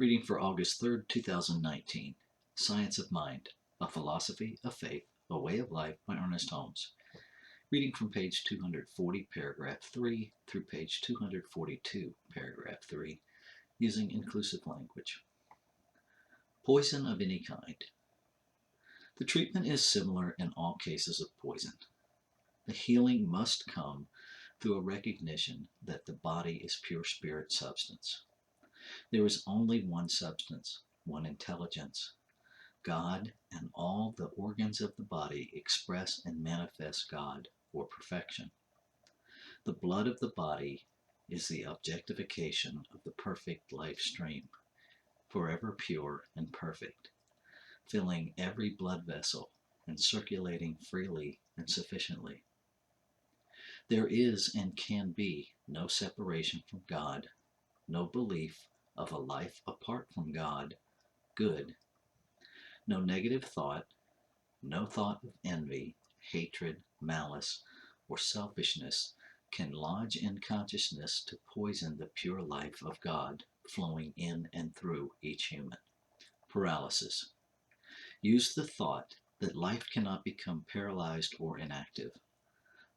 Reading for August 3rd, 2019. Science of Mind, A Philosophy of Faith, A Way of Life by Ernest Holmes. Reading from page 240, paragraph 3 through page 242, paragraph 3, using inclusive language. Poison of any kind. The treatment is similar in all cases of poison. The healing must come through a recognition that the body is pure spirit substance. There is only one substance, one intelligence. God and all the organs of the body express and manifest God or perfection. The blood of the body is the objectification of the perfect life stream, forever pure and perfect, filling every blood vessel and circulating freely and sufficiently. There is and can be no separation from God, no belief of a life apart from God, good, no negative thought, no thought of envy, hatred, malice, or selfishness can lodge in consciousness to poison the pure life of God flowing in and through each human. Paralysis. Use the thought that life cannot become paralyzed or inactive.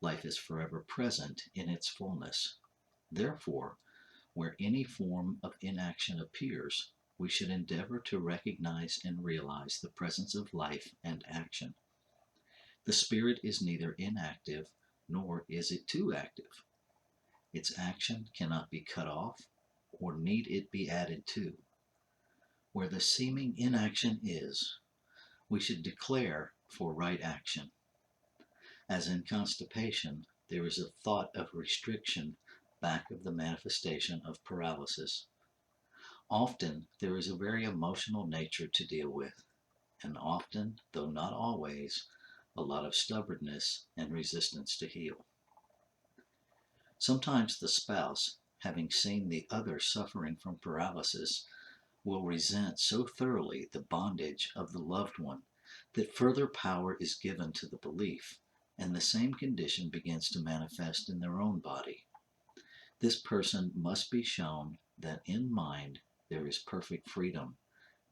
Life is forever present in its fullness. Therefore, where any form of inaction appears, we should endeavor to recognize and realize the presence of life and action. The spirit is neither inactive nor is it too active. Its action cannot be cut off, or need it be added to. Where the seeming inaction is, we should declare for right action. As in constipation, there is a thought of restriction back of the manifestation of paralysis. Often there is a very emotional nature to deal with, and often, though not always, a lot of stubbornness and resistance to heal. Sometimes the spouse, having seen the other suffering from paralysis, will resent so thoroughly the bondage of the loved one that further power is given to the belief, and the same condition begins to manifest in their own body. This person must be shown that in mind there is perfect freedom,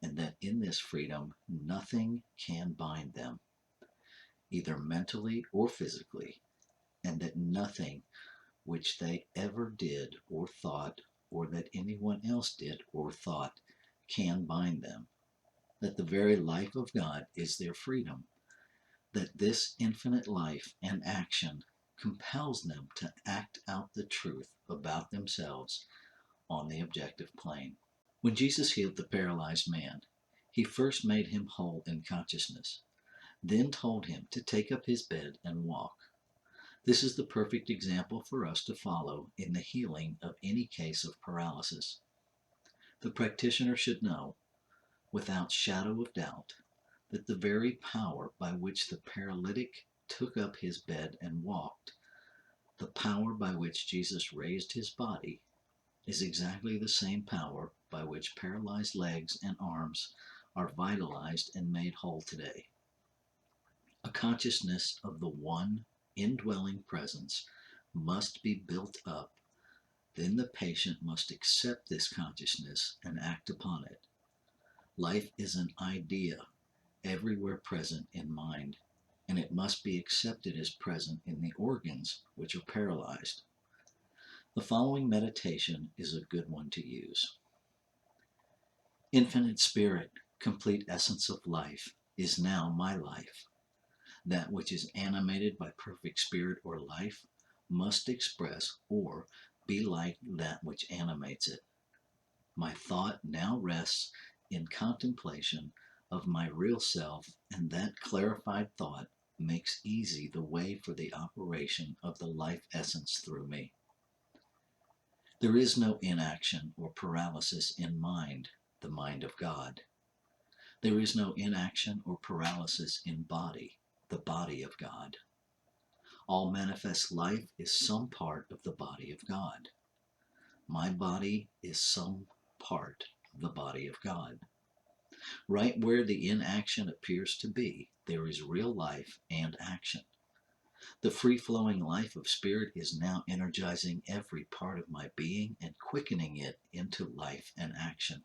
and that in this freedom nothing can bind them, either mentally or physically, and that nothing which they ever did or thought, or that anyone else did or thought, can bind them, that the very life of God is their freedom, that this infinite life and action compels them to act out the truth about themselves on the objective plane. When Jesus healed the paralyzed man, he first made him whole in consciousness, then told him to take up his bed and walk. This is the perfect example for us to follow in the healing of any case of paralysis. The practitioner should know, without shadow of doubt, that the very power by which the paralytic took up his bed and walked, the power by which Jesus raised his body, is exactly the same power by which paralyzed legs and arms are vitalized and made whole today. A consciousness of the one indwelling presence must be built up. Then the patient must accept this consciousness and act upon it. Life is an idea everywhere present in mind, and it must be accepted as present in the organs which are paralyzed. The following meditation is a good one to use. Infinite Spirit, complete essence of life, is now my life. That which is animated by perfect spirit or life must express or be like that which animates it. My thought now rests in contemplation of my real self, and that clarified thought makes easy the way for the operation of the life essence through me. There is no inaction or paralysis in mind, the mind of God. There is no inaction or paralysis in body, the body of God. All manifest life is some part of the body of God. My body is some part of the body of God. Right where the inaction appears to be, there is real life and action. The free-flowing life of spirit is now energizing every part of my being and quickening it into life and action.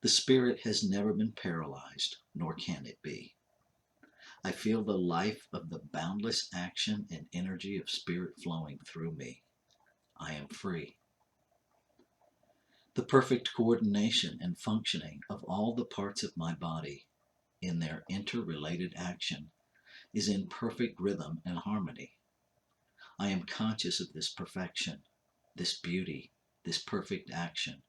The spirit has never been paralyzed, nor can it be. I feel the life of the boundless action and energy of spirit flowing through me. I am free. The perfect coordination and functioning of all the parts of my body in their interrelated action is in perfect rhythm and harmony. I am conscious of this perfection, this beauty, this perfect action.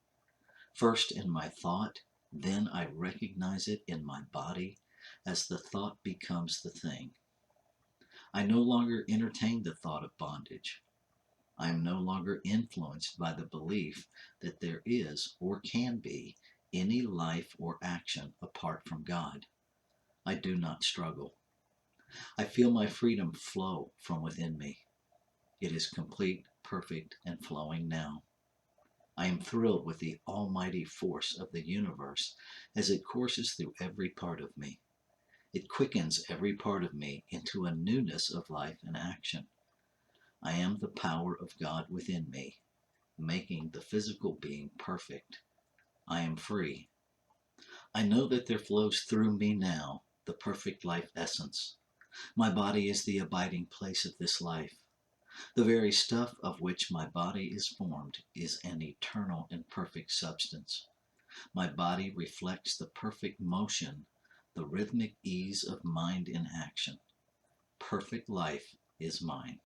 First in my thought, then I recognize it in my body as the thought becomes the thing. I no longer entertain the thought of bondage. I am no longer influenced by the belief that there is or can be any life or action apart from God. I do not struggle. I feel my freedom flow from within me. It is complete, perfect, and flowing now. I am thrilled with the almighty force of the universe as it courses through every part of me. It quickens every part of me into a newness of life and action. I am the power of God within me, making the physical being perfect. I am free. I know that there flows through me now the perfect life essence. My body is the abiding place of this life. The very stuff of which my body is formed is an eternal and perfect substance. My body reflects the perfect motion, the rhythmic ease of mind in action. Perfect life is mine.